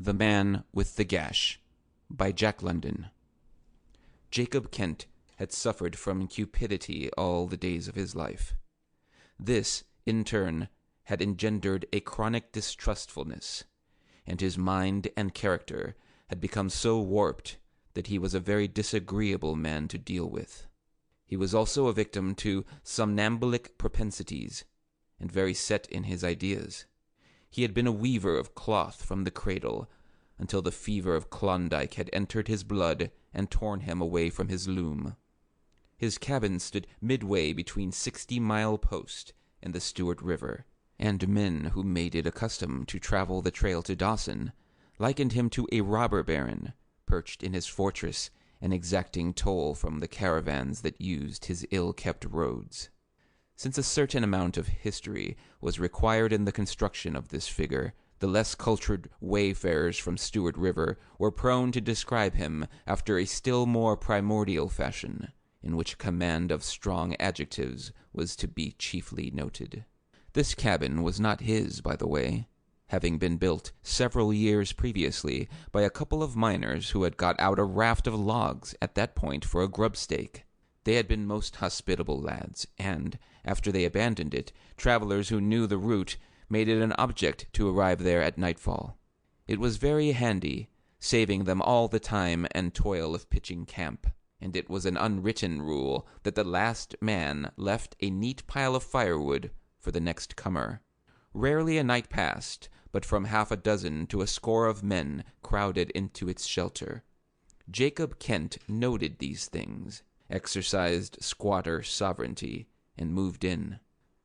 The Man with the Gash by Jack London. Jacob Kent had suffered from cupidity all the days of his life. This, in turn, had engendered a chronic distrustfulness, and his mind and character had become so warped that he was a very disagreeable man to deal with. He was also a victim to somnambulic propensities, and very set in his ideas. He had been a weaver of cloth from the cradle, until the fever of Klondike had entered his blood and torn him away from his loom. His cabin stood midway between 60-Mile Post and the Stewart River, and men who made it a custom to travel the trail to Dawson likened him to a robber baron, perched in his fortress and exacting toll from the caravans that used his ill-kept roads. Since a certain amount of history was required in the construction of this figure, the less cultured wayfarers from Stewart River were prone to describe him after a still more primordial fashion, in which command of strong adjectives was to be chiefly noted. This cabin was not his, by the way, having been built several years previously by a couple of miners who had got out a raft of logs at that point for a grubstake. They had been most hospitable lads, and, after they abandoned it, travelers who knew the route made it an object to arrive there at nightfall. It was very handy, saving them all the time and toil of pitching camp, and it was an unwritten rule that the last man left a neat pile of firewood for the next comer. Rarely a night passed, but from half a dozen to a score of men crowded into its shelter. Jacob Kent noted these things, exercised squatter sovereignty, and moved in.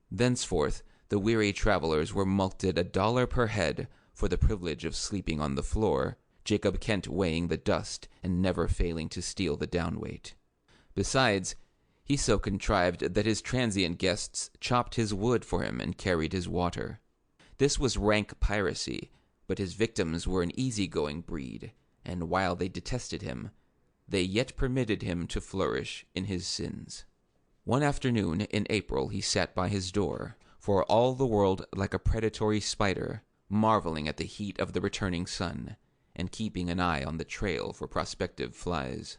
Thenceforth, the weary travelers were mulcted $1 per head for the privilege of sleeping on the floor, Jacob Kent weighing the dust and never failing to steal the downweight. Besides, he so contrived that his transient guests chopped his wood for him and carried his water. This was rank piracy, but his victims were an easy-going breed, and while they detested him, they yet permitted him to flourish in his sins. One afternoon in April he sat by his door, for all the world like a predatory spider, marveling at the heat of the returning sun, and keeping an eye on the trail for prospective flies.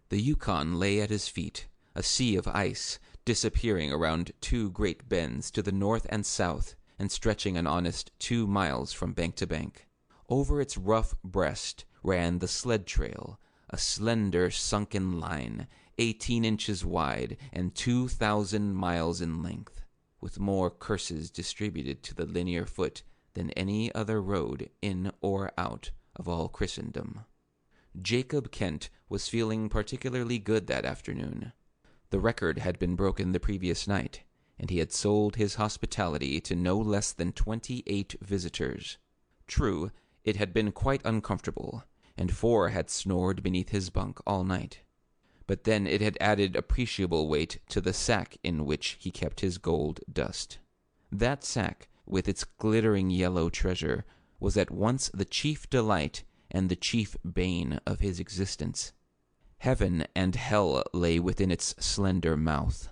The Yukon lay at his feet, a sea of ice, disappearing around 2 great bends to the north and south, and stretching an honest 2 miles from bank to bank. Over its rough breast ran the sled trail, a slender sunken line, 18 inches wide and 2,000 miles in length, with more curses distributed to the linear foot than any other road in or out of all Christendom. Jacob Kent was feeling particularly good that afternoon. The record had been broken the previous night, and he had sold his hospitality to no less than 28 visitors. True, it had been quite uncomfortable, and 4 had snored beneath his bunk all night. But then it had added appreciable weight to the sack in which he kept his gold dust. That sack, with its glittering yellow treasure, was at once the chief delight and the chief bane of his existence. Heaven and hell lay within its slender mouth.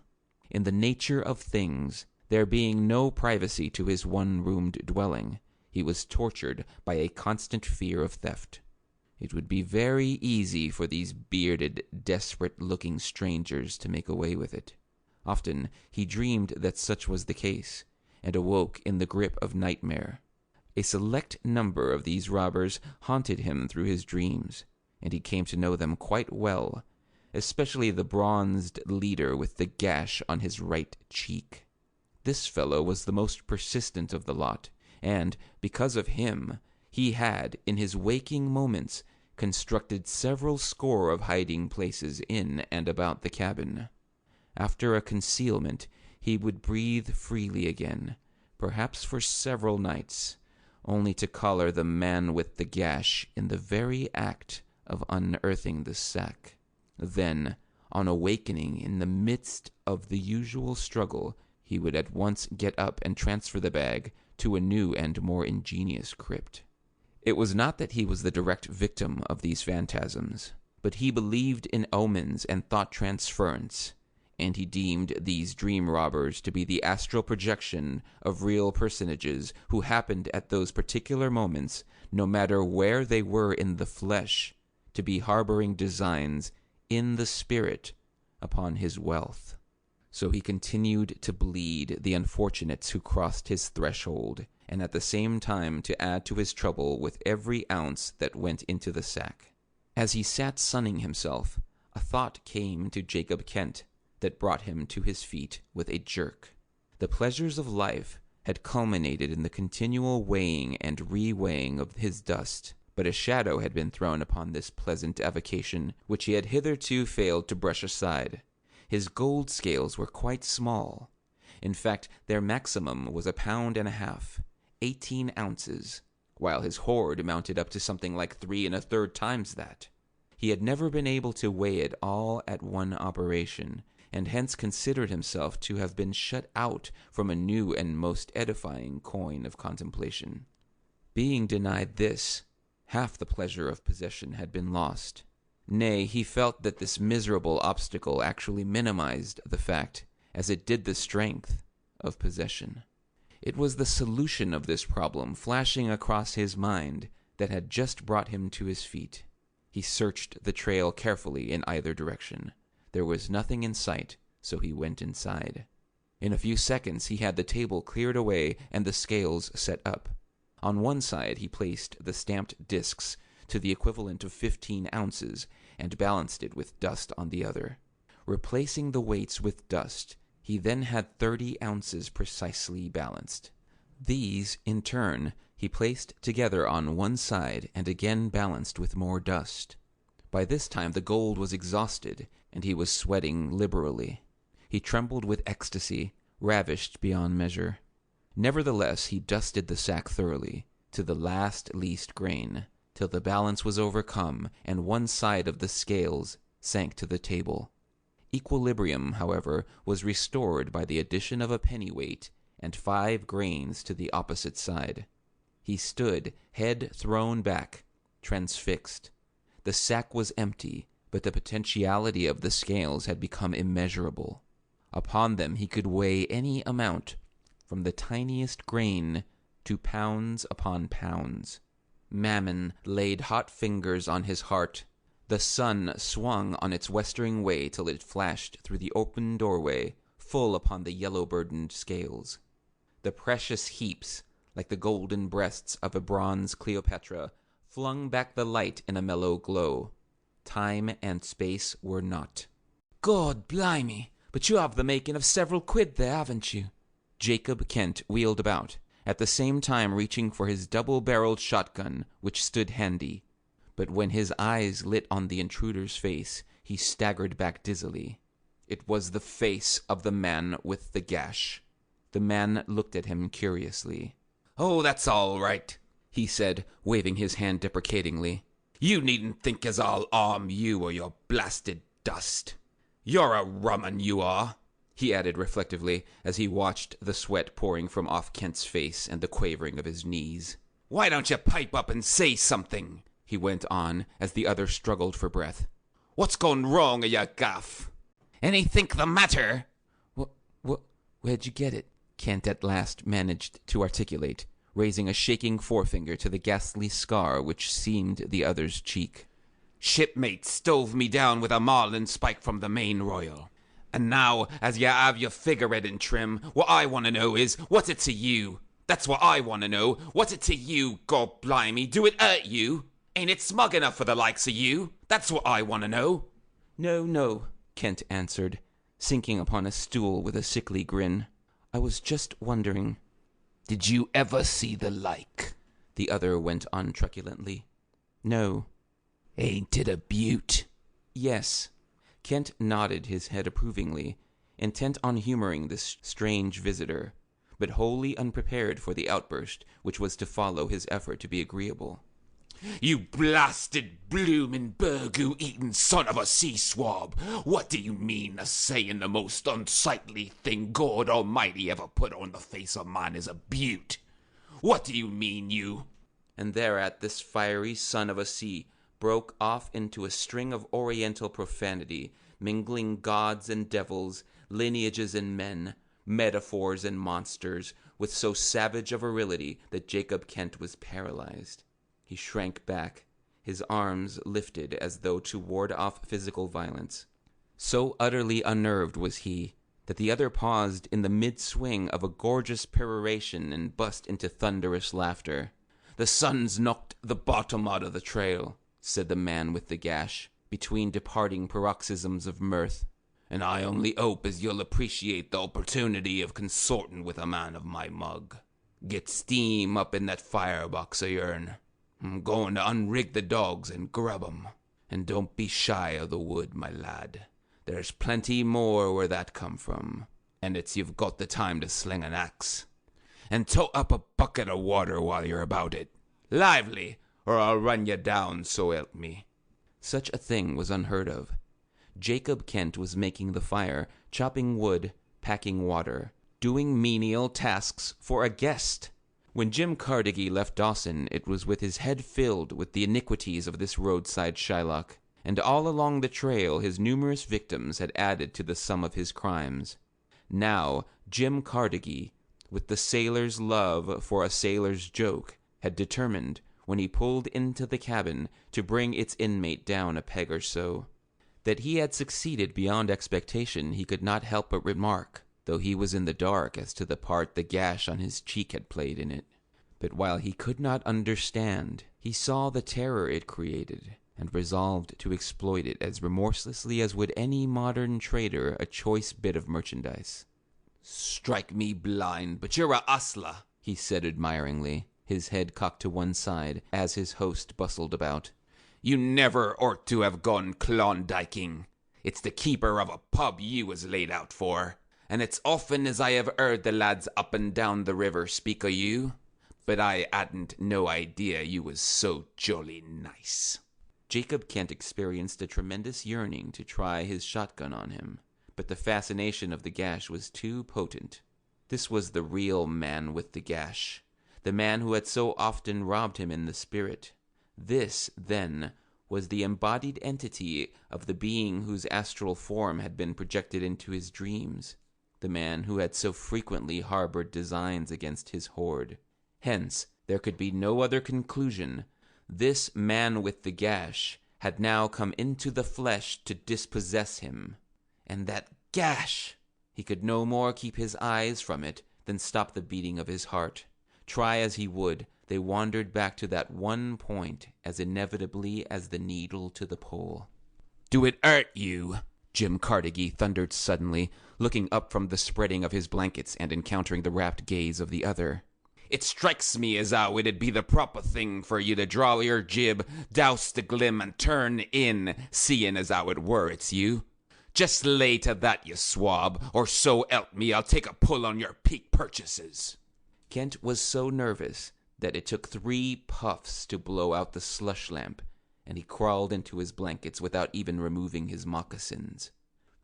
In the nature of things, there being no privacy to his one-roomed dwelling, he was tortured by a constant fear of theft. It would be very easy for these bearded, desperate-looking strangers to make away with it. Often he dreamed that such was the case, and awoke in the grip of nightmare. A select number of these robbers haunted him through his dreams, and he came to know them quite well, especially the bronzed leader with the gash on his right cheek. This fellow was the most persistent of the lot, and, because of him, he had, in his waking moments, constructed several score of hiding places in and about the cabin. After a concealment, he would breathe freely again, perhaps for several nights, only to collar the man with the gash in the very act of unearthing the sack. Then, on awakening in the midst of the usual struggle, he would at once get up and transfer the bag to a new and more ingenious crypt. It was not that he was the direct victim of these phantasms, but he believed in omens and thought transference, and he deemed these dream robbers to be the astral projection of real personages who happened at those particular moments, no matter where they were in the flesh, to be harboring designs in the spirit upon his wealth. So he continued to bleed the unfortunates who crossed his threshold, and at the same time to add to his trouble with every ounce that went into the sack. As he sat sunning himself, a thought came to Jacob Kent that brought him to his feet with a jerk. The pleasures of life had culminated in the continual weighing and re-weighing of his dust, but a shadow had been thrown upon this pleasant avocation which he had hitherto failed to brush aside. His gold scales were quite small. In fact, their maximum was 1.5 pounds, 18 ounces, while his hoard mounted up to something like 3 1/3 times that. He had never been able to weigh it all at one operation, and hence considered himself to have been shut out from a new and most edifying coin of contemplation. Being denied this, half the pleasure of possession had been lost. Nay, he felt that this miserable obstacle actually minimized the fact, as it did the strength, of possession. It was the solution of this problem flashing across his mind that had just brought him to his feet. He searched the trail carefully in either direction. There was nothing in sight, so he went inside. In a few seconds he had the table cleared away and the scales set up. On one side he placed the stamped discs to the equivalent of 15 ounces and balanced it with dust on the other. Replacing the weights with dust, he then had 30 ounces precisely balanced. These, in turn, he placed together on one side and again balanced with more dust. By this time the gold was exhausted, and he was sweating liberally. He trembled with ecstasy, ravished beyond measure. Nevertheless, he dusted the sack thoroughly, to the last least grain, till the balance was overcome, and one side of the scales sank to the table. Equilibrium, however, was restored by the addition of a pennyweight and 5 grains to the opposite side. He stood, head thrown back, transfixed. The sack was empty, but the potentiality of the scales had become immeasurable. Upon them he could weigh any amount, from the tiniest grain to pounds upon pounds. Mammon laid hot fingers on his heart. The sun swung on its westering way till it flashed through the open doorway, full upon the yellow-burdened scales. The precious heaps, like the golden breasts of a bronze Cleopatra, flung back the light in a mellow glow. Time and space were not. God blimey, but you have the making of several quid there, haven't you? Jacob Kent wheeled about, at the same time reaching for his double-barreled shotgun, which stood handy. But when his eyes lit on the intruder's face, he staggered back dizzily. It was the face of the man with the gash. The man looked at him curiously. "Oh, that's all right," he said, waving his hand deprecatingly. "You needn't think as I'll arm you or your blasted dust. You're a rum 'un, you are," he added reflectively, as he watched the sweat pouring from off Kent's face and the quavering of his knees. "Why don't you pipe up and say something?" he went on, as the other struggled for breath. "What's gone wrong o' your gaff? Anythink the matter?" Where'd you get it?" Kent at last managed to articulate, raising a shaking forefinger to the ghastly scar which seamed the other's cheek. "Shipmate stove me down with a marlin spike from the main royal. And now, as you have your figurehead in trim, what I want to know is, what's it to you? That's what I want to know. What's it to you, God blimey? Do it hurt you? Ain't it smug enough for the likes of you? That's what I want to know." No, Kent answered, sinking upon a stool with a sickly grin. "I was just wondering." "Did you ever see the like?" the other went on truculently. "No." "Ain't it a beaut?" "Yes." Kent nodded his head approvingly, intent on humoring this strange visitor, but wholly unprepared for the outburst which was to follow his effort to be agreeable. "You blasted bloomin' burgoo-eatin' son of a sea swab! What do you mean a saying the most unsightly thing God Almighty ever put on the face of man is a beaut? What do you mean, you—" And thereat this fiery son of a sea broke off into a string of oriental profanity mingling gods and devils, lineages and men, metaphors and monsters, with so savage a virility that Jacob Kent was paralyzed. He shrank back, his arms lifted as though to ward off physical violence. So utterly unnerved was he that the other paused in the mid-swing of a gorgeous peroration and burst into thunderous laughter. "The sun's knocked the bottom out of the trail," said the man with the gash, between departing paroxysms of mirth. "And I only hope as you'll appreciate the opportunity of consorting with a man of my mug. Get steam up in that firebox of yourn. I'm going to unrig the dogs and grub 'em. And don't be shy of the wood, my lad. There's plenty more where that come from, and it's you've got the time to sling an axe. And tote up a bucket of water while you're about it. Lively, or I'll run you down, so help me." Such a thing was unheard of. Jacob Kent was making the fire, chopping wood, packing water, doing menial tasks for a guest. When Jim Carnegie left Dawson, it was with his head filled with the iniquities of this roadside Shylock, and all along the trail his numerous victims had added to the sum of his crimes. Now Jim Carnegie, with the sailor's love for a sailor's joke, had determined, when he pulled into the cabin, to bring its inmate down a peg or so. That he had succeeded beyond expectation he could not help but remark, though he was in the dark as to the part the gash on his cheek had played in it. But while he could not understand, he saw the terror it created, and resolved to exploit it as remorselessly as would any modern trader a choice bit of merchandise. "Strike me blind, but you're a hustler," he said admiringly, his head cocked to one side as his host bustled about. "You never ought to have gone Klondiking. It's the keeper of a pub you was laid out for, and it's often as I have heard the lads up and down the river speak o' you, but I hadn't no idea you was so jolly nice." Jacob Kent experienced a tremendous yearning to try his shotgun on him, but the fascination of the gash was too potent. This was the real man with the gash, the man who had so often robbed him in the spirit. This, then, was the embodied entity of the being whose astral form had been projected into his dreams, the man who had so frequently harbored designs against his horde. Hence, there could be no other conclusion. This man with the gash had now come into the flesh to dispossess him. And that gash! He could no more keep his eyes from it than stop the beating of his heart. Try as he would, they wandered back to that one point as inevitably as the needle to the pole. "Do it hurt you?" Jim Carnegie thundered suddenly, looking up from the spreading of his blankets and encountering the rapt gaze of the other. "It strikes me as how it'd be the proper thing for you to draw your jib, douse the glim, and turn in, seeing as how it were it's you. Just lay to that, you swab, or so help me, I'll take a pull on your peak purchases." Kent was so nervous that it took 3 puffs to blow out the slush lamp, and he crawled into his blankets without even removing his moccasins.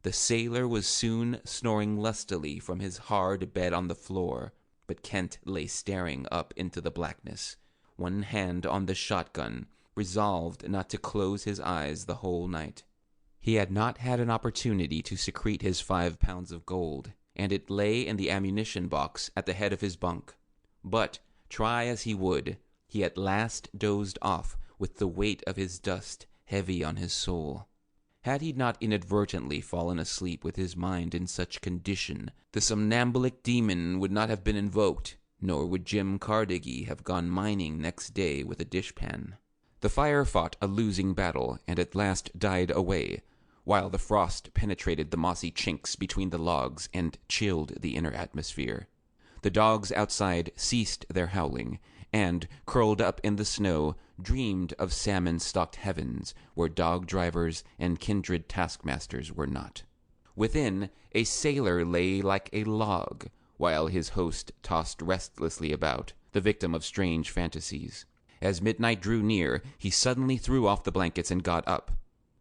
The sailor was soon snoring lustily from his hard bed on the floor, but Kent lay staring up into the blackness, one hand on the shotgun, resolved not to close his eyes the whole night. He had not had an opportunity to secrete his 5 pounds of gold, and it lay in the ammunition box at the head of his bunk. But, try as he would, he at last dozed off with the weight of his dust heavy on his soul. Had he not inadvertently fallen asleep with his mind in such condition, the somnambulic demon would not have been invoked, nor would Jim Carnegie have gone mining next day with a dishpan. The fire fought a losing battle, and at last died away, while the frost penetrated the mossy chinks between the logs and chilled the inner atmosphere. The dogs outside ceased their howling, and, curled up in the snow, dreamed of salmon-stocked heavens where dog-drivers and kindred taskmasters were not. Within, a sailor lay like a log, while his host tossed restlessly about, the victim of strange fantasies. As midnight drew near, he suddenly threw off the blankets and got up.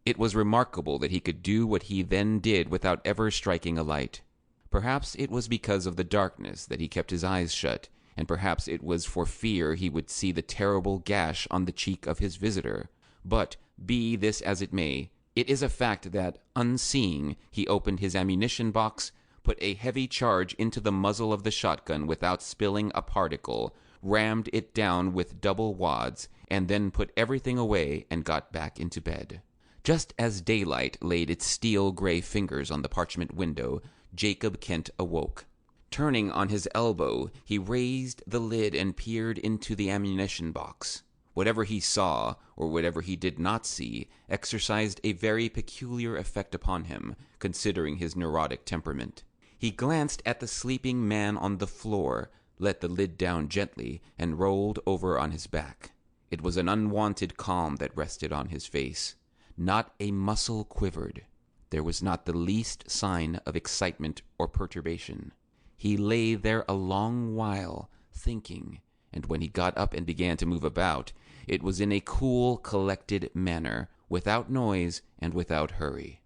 It was remarkable that he could do what he then did without ever striking a light. Perhaps it was because of the darkness that he kept his eyes shut, and perhaps it was for fear he would see the terrible gash on the cheek of his visitor. But, be this as it may, It is a fact that, unseeing, he opened his ammunition box, put a heavy charge into the muzzle of the shotgun without spilling a particle, rammed it down with double wads, and then put everything away and got back into bed. Just as daylight laid its steel-gray fingers on the parchment window, Jacob Kent awoke. Turning on his elbow, he raised the lid and peered into the ammunition box. Whatever he saw, or whatever he did not see, exercised a very peculiar effect upon him, considering his neurotic temperament. He glanced at the sleeping man on the floor, let the lid down gently, and rolled over on his back. It was an unwonted calm that rested on his face. Not a muscle quivered. There was not the least sign of excitement or perturbation. He lay there a long while, thinking, and when he got up and began to move about, it was in a cool, collected manner, without noise and without hurry.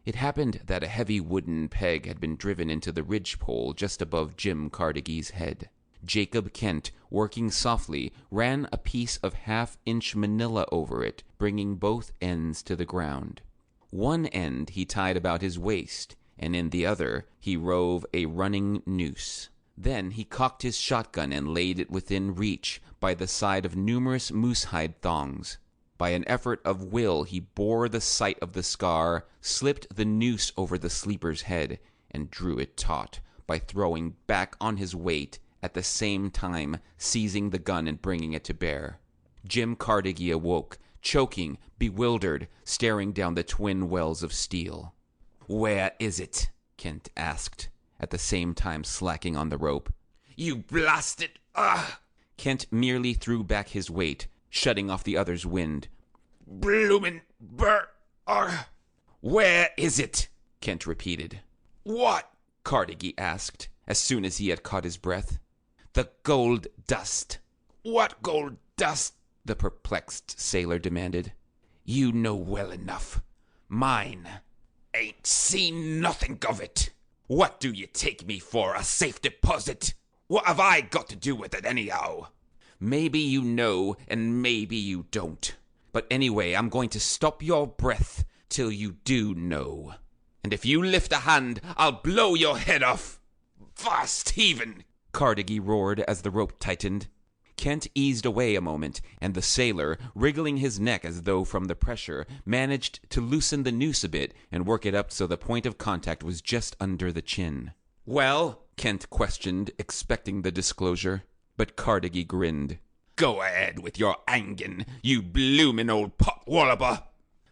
It happened that a heavy wooden peg had been driven into the ridgepole just above Jim Cardegie's head. Jacob Kent, working softly, ran a piece of half-inch manila over it, bringing both ends to the ground. One end he tied about his waist, and in the other he rove a running noose. Then he cocked his shotgun and laid it within reach by the side of numerous moose-hide thongs. By an effort of will he bore the sight of the scar, slipped the noose over the sleeper's head, and drew it taut by throwing back on his weight, at the same time seizing the gun and bringing it to bear. Jim Carnegie awoke, choking, bewildered, staring down the twin wells of steel. "Where is it?" Kent asked, at the same time slacking on the rope. "You blasted... Ugh!" Kent merely threw back his weight, shutting off the other's wind. "Bloomin' Where is it?" Kent repeated. What?" Carnegie asked, as soon as he had caught his breath. "The gold dust." "What gold dust?" the perplexed sailor demanded. "You know well enough. Mine. Ain't seen nothing of it. What do you take me for, a safe deposit? What have I got to do with it anyhow?" "Maybe you know, and maybe you don't. But anyway, I'm going to stop your breath till you do know. And if you lift a hand, I'll blow your head off. Fast heaving!" Carnegie roared as the rope tightened. Kent eased away a moment, and the sailor, wriggling his neck as though from the pressure, managed to loosen the noose a bit and work it up so the point of contact was just under the chin. "Well?" Kent questioned, expecting the disclosure, but Carnegie grinned. "Go ahead with your hangin', you bloomin' old pot-walloper."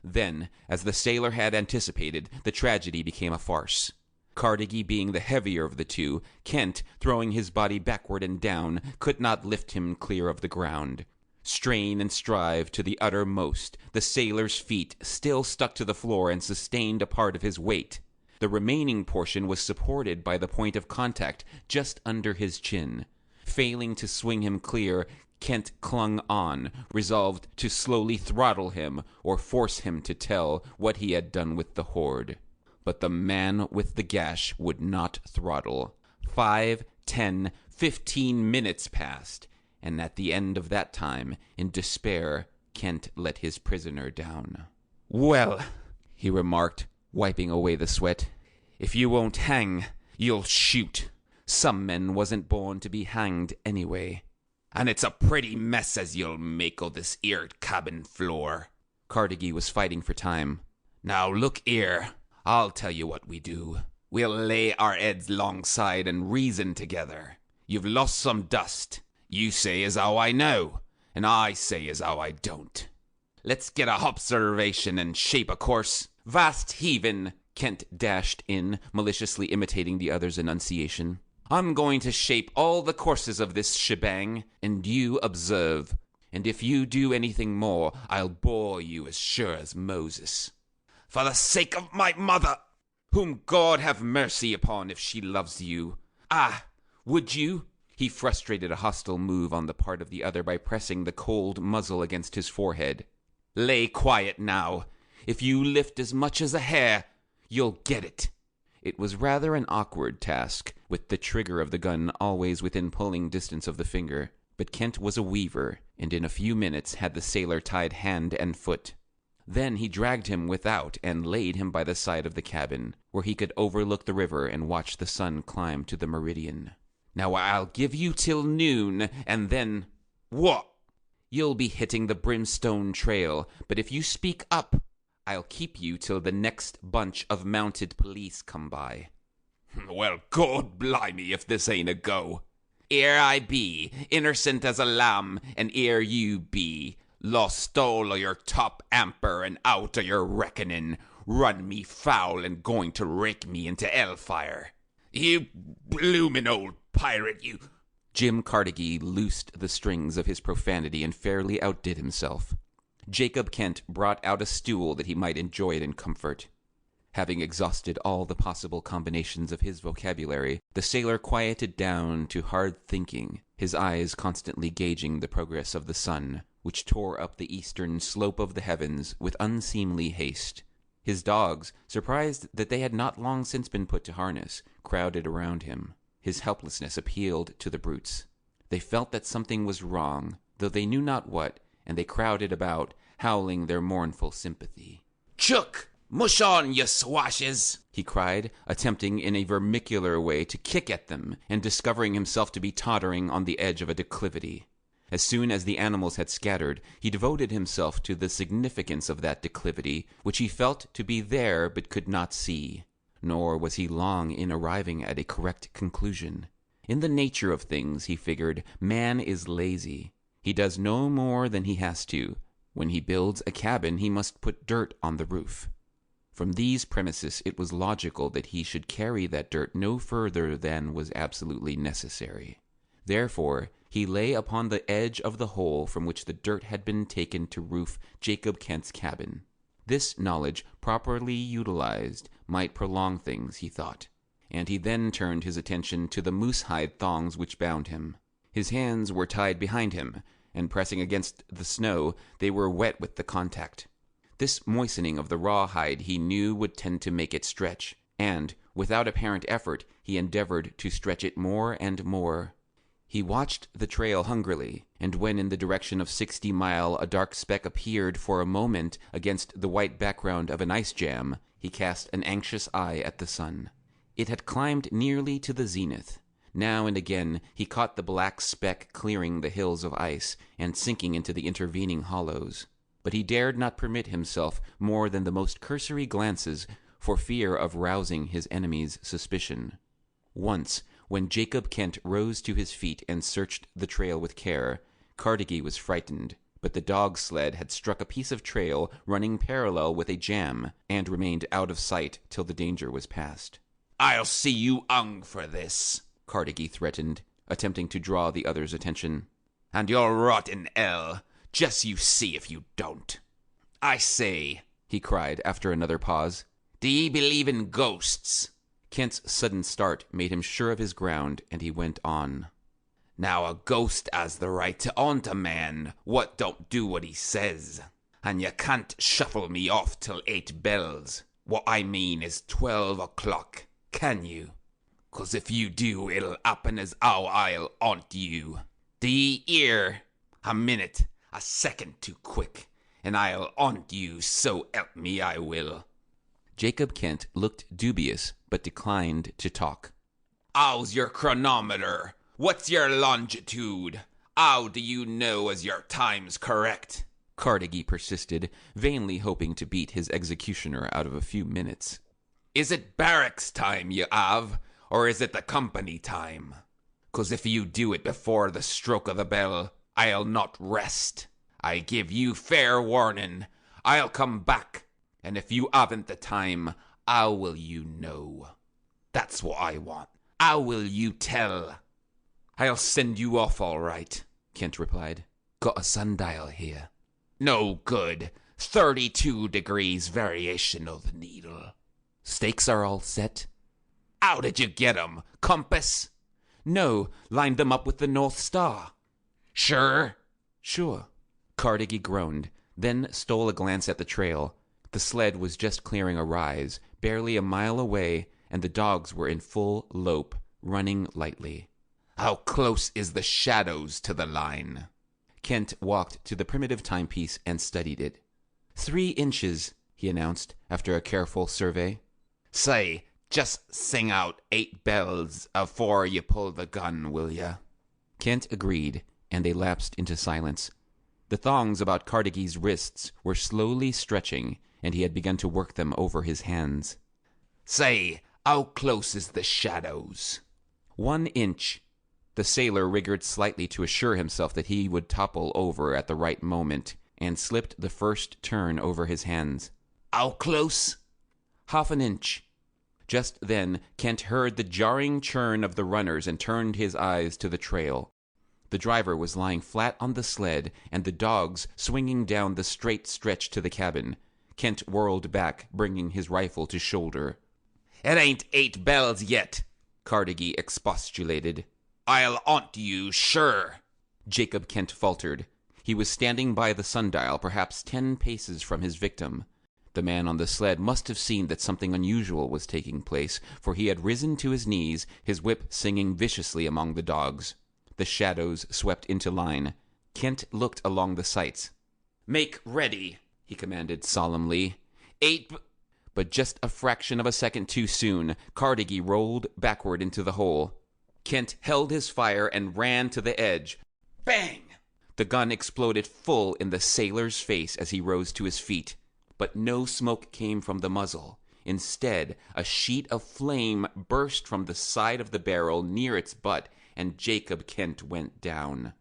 Then, as the sailor had anticipated, the tragedy became a farce. Carnegie being the heavier of the two, Kent, throwing his body backward and down, could not lift him clear of the ground. Strain and strive to the uttermost, the sailor's feet still stuck to the floor and sustained a part of his weight. The remaining portion was supported by the point of contact just under his chin. Failing to swing him clear, Kent clung on, resolved to slowly throttle him or force him to tell what he had done with the hoard. But the man with the gash would not throttle. 5, 10, 15 minutes passed, and at the end of that time, in despair, Kent let his prisoner down. "Well," he remarked, wiping away the sweat, "if you won't hang, you'll shoot. Some men wasn't born to be hanged anyway." "And it's a pretty mess as you'll make o' this 'ere cabin floor." Carnegie was fighting for time. "Now look 'ere. I'll tell you what we do. We'll lay our heads longside and reason together. You've lost some dust. You say as how I know, and I say as how I don't. Let's get a hobservation and shape a course. Vast heavin'!" Kent dashed in, maliciously imitating the other's enunciation. "I'm going to shape all the courses of this shebang, and you observe. And if you do anything more, I'll bore you as sure as Moses." "For the sake of my mother!" "Whom God have mercy upon if she loves you." "Ah, would you?" He frustrated a hostile move on the part of the other by pressing the cold muzzle against his forehead. "Lay quiet now. If you lift as much as a hair, you'll get it." It was rather an awkward task, with the trigger of the gun always within pulling distance of the finger, but Kent was a weaver, and in a few minutes had the sailor tied hand and foot. Then he dragged him without and laid him by the side of the cabin, where he could overlook the river and watch the sun climb to the meridian. Now I'll give you till noon, and then... What? You'll be hitting the Brimstone Trail, but if you speak up, I'll keep you till the next bunch of mounted police come by. Well, God blimey if this ain't a go. Here I be, innocent as a lamb, and here you be, lost all o' your top amper and out o' your reckoning, run me foul and going to rake me into hellfire. You bloomin' old pirate, you... Jim Carnegie loosed the strings of his profanity and fairly outdid himself. Jacob Kent brought out a stool that he might enjoy it in comfort. Having exhausted all the possible combinations of his vocabulary, the sailor quieted down to hard thinking, his eyes constantly gauging the progress of the sun, which tore up the eastern slope of the heavens with unseemly haste. His dogs, surprised that they had not long since been put to harness, crowded around him. His helplessness appealed to the brutes. They felt that something was wrong, though they knew not what, and they crowded about, howling their mournful sympathy. "Chook! Mush on, you swashes!" he cried, attempting in a vermicular way to kick at them, and discovering himself to be tottering on the edge of a declivity. As soon as the animals had scattered, he devoted himself to the significance of that declivity, which he felt to be there but could not see. Nor was he long in arriving at a correct conclusion. In the nature of things, he figured, man is lazy. He does no more than he has to. When he builds a cabin, he must put dirt on the roof. From these premises, it was logical that he should carry that dirt no further than was absolutely necessary. Therefore, he lay upon the edge of the hole from which the dirt had been taken to roof Jacob Kent's cabin. This knowledge, properly utilized, might prolong things, he thought, and he then turned his attention to the moose-hide thongs which bound him. His hands were tied behind him, and pressing against the snow, they were wet with the contact. This moistening of the raw hide he knew would tend to make it stretch, and, without apparent effort, he endeavored to stretch it more and more. He watched the trail hungrily, and when in the direction of 60 Mile a dark speck appeared for a moment against the white background of an ice jam, he cast an anxious eye at the sun. It had climbed nearly to the zenith. Now and again he caught the black speck clearing the hills of ice and sinking into the intervening hollows. But he dared not permit himself more than the most cursory glances for fear of rousing his enemy's suspicion. Once, when Jacob Kent rose to his feet and searched the trail with care, Carnegie was frightened, but the dog sled had struck a piece of trail running parallel with a jam and remained out of sight till the danger was past. "I'll see you hung for this," Carnegie threatened, attempting to draw the other's attention. "And you'll rot in hell. Just you see if you don't. I say," he cried after another pause, "do ye believe in ghosts?" Kent's sudden start made him sure of his ground, and he went on. "Now a ghost has the right to haunt a man what don't do what he says. And you can't shuffle me off till 8 bells. What I mean is 12 o'clock. Can you? 'Cause if you do, it'll happen as how I'll haunt you. Do ye hear? A minute, a second too quick, and I'll haunt you, so help me I will." Jacob Kent looked dubious, but declined to talk. "How's your chronometer? What's your longitude? How do you know as your time's correct?" Carnegie persisted, vainly hoping to beat his executioner out of a few minutes. "Is it barracks time you have, or is it the company time? 'Cause if you do it before the stroke of the bell, I'll not rest. I give you fair warning. I'll come back, and if you haven't the time, how will you know? That's what I want. How will you tell?" "I'll send you off all right," Kent replied. "Got a sundial here." "No good. 32 degrees variation of the needle." "Stakes are all set?" "How did you get 'em? Compass?" "No, lined them up with the North Star." "Sure?" "Sure." Carnegie groaned, then stole a glance at the trail. The sled was just clearing a rise, barely a mile away, and the dogs were in full lope, running lightly. "How close is the shadows to the line?" Kent walked to the primitive timepiece and studied it. 3 inches, he announced after a careful survey. Say, just sing out 8 bells afore you pull the gun, will ya? Kent agreed, and they lapsed into silence. The thongs about Cartegie's wrists were slowly stretching, and he had begun to work them over his hands. Say, how close is the shadows? 1 inch. The sailor wriggled slightly to assure himself that he would topple over at the right moment, and slipped the first turn over his hands. How close? 1/2 inch. Just then, Kent heard the jarring churn of the runners and turned his eyes to the trail. The driver was lying flat on the sled, and the dogs swinging down the straight stretch to the cabin. Kent whirled back, bringing his rifle to shoulder. It ain't 8 bells yet, Cartegie expostulated. I'll aunt you, sure. Jacob Kent faltered. He was standing by the sundial, perhaps 10 paces from his victim. The man on the sled must have seen that something unusual was taking place, for he had risen to his knees, his whip singing viciously among the dogs. The shadows swept into line. Kent looked along the sights. Make ready, he commanded solemnly. 8 But just a fraction of a second too soon, Cartegie rolled backward into the hole. Kent held his fire and ran to the edge. Bang! The gun exploded full in the sailor's face as he rose to his feet. But no smoke came from the muzzle. Instead, a sheet of flame burst from the side of the barrel near its butt, and Jacob Kent went down.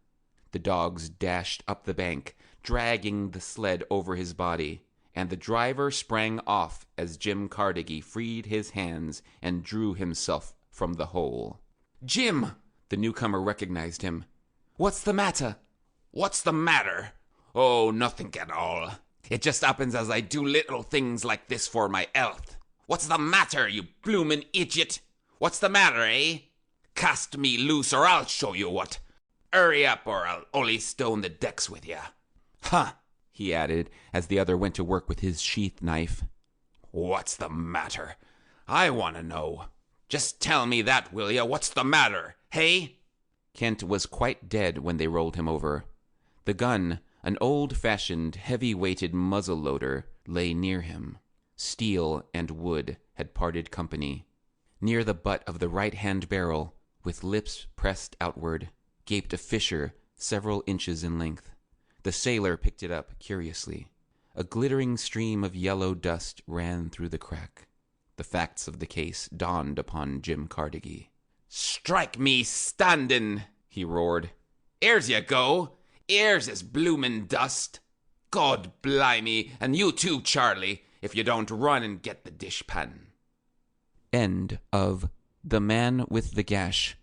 The dogs dashed up the bank, dragging the sled over his body, and the driver sprang off as Jim Cartegie freed his hands and drew himself from the hole. Jim! The newcomer recognized him. What's the matter? What's the matter? Oh, nothing at all. It just happens as I do little things like this for my health. What's the matter, you bloomin' idiot? What's the matter, eh? Cast me loose or I'll show you what. Hurry up or I'll only stone the decks with ya. Huh, he added as the other went to work with his sheath knife. What's the matter? I want to know. Just tell me that, will ya? What's the matter, hey? Kent was quite dead when they rolled him over. The gun, an old-fashioned, heavy-weighted muzzle-loader, lay near him. Steel and wood had parted company. Near the butt of the right-hand barrel, with lips pressed outward, gaped a fissure several inches in length. The sailor picked it up curiously. A glittering stream of yellow dust ran through the crack. The facts of the case dawned upon Jim Cartegie. Strike me standin', he roared. Here's you go. Here's his bloomin' dust. God blimey, and you too, Charlie, if you don't run and get the dishpan. End of The Man with the Gash